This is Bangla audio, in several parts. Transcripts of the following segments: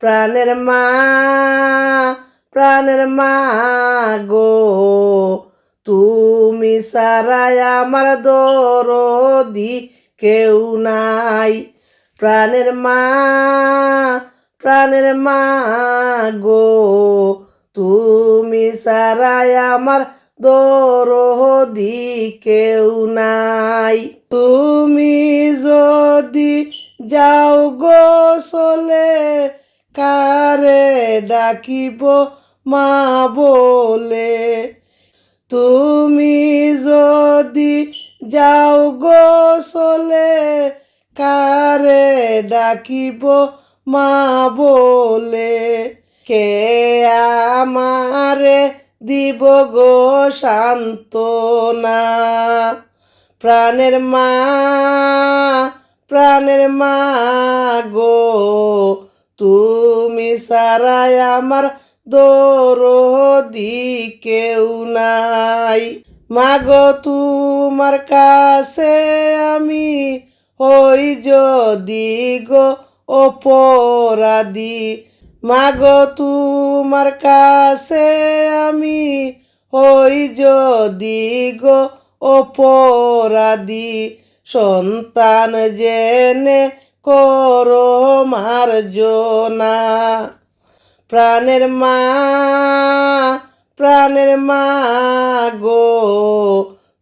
প্রাণের মা, প্রাণের মা গো, তুমি ছাড়াই আমার দরদি কেউ নাই। প্রাণের মা, প্রাণের মা গো, তুমি ছাড়াই আমার দরদি কেউ নাই। তুমি যদি যাও গো চলে, কারে ডাকিব মা বলে। তুমি যদি যাও গো চলে, কারে ডাকিব মা বলে। কে আমারে দিব গো সান্ত্বনা। প্রাণের মা, প্রাণের মা গো, তুমি ছাড়াই আমার দরদি কেউ নাই। মাগো তোমার কাছে আমি হই যদি গো অপরাধী। মাগো তোমার কাছে আমি হই যদি গো অপরাধী। সন্তান জেনে করো মার্জনা। প্রাণের মা, প্রাণের মা গো,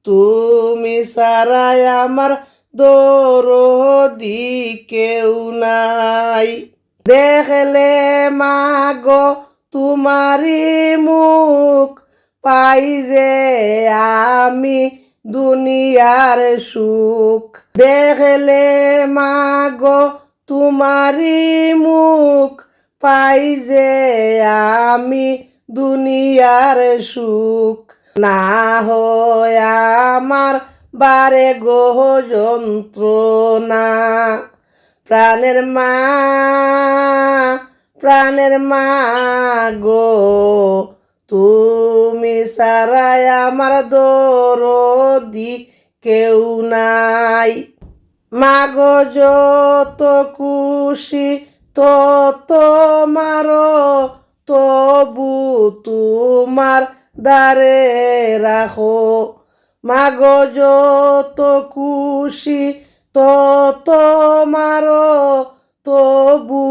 তুমি ছাড়াই আমার দরদি কেউ নাই। দেখলে মা গো তোমারি মুখ, পাই যে আমি দুনিয়ার সুখ। দেখলে মা গো তোমারি মুখ, পাই যে আমি দুনিয়ার সুখ। না হয় আমার বারে গো যন্ত্রণা। প্রাণের মা, প্রাণের মা গো, তুমি ছাড়াই আমার দরদি কেউ নাই। মাগো যত খুশি তত মারো, তবু তোমার দ্বারে রাখো। মাগো যত খুশি তত মারো, তবু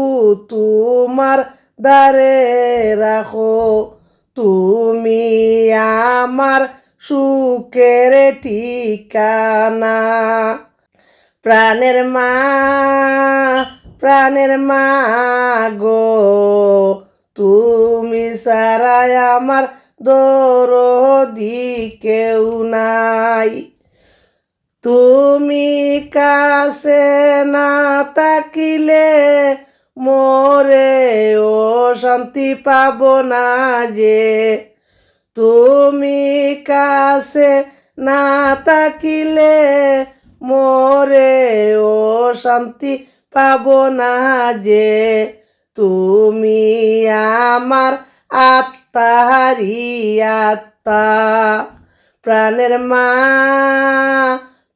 তোমার দ্বারে রাখো। তুমি আমার সুখের ঠিকানা। প্রাণের মা, প্রাণের মা গো, তুমি ছাড়াই আমার দরদি কেউ নাই। তুমি কাছে না থাকিলে মোরে ও শান্তি পাব না যে। তুমি কাছে না থাকিলে মোরে ও শান্তি পাব না যে। তুমি আমার আত্মারি আত্মা। প্রাণের মা,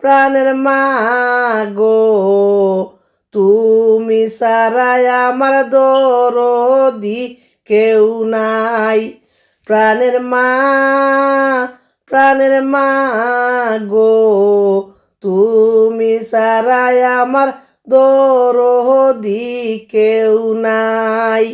প্রাণের মা গো, তুমি ছাড়াই আমার দরদি কেউ নাই। প্রাণের মা, প্রাণের মা গো, তুমি ছাড়াই আমার দরদি কেউ নাই।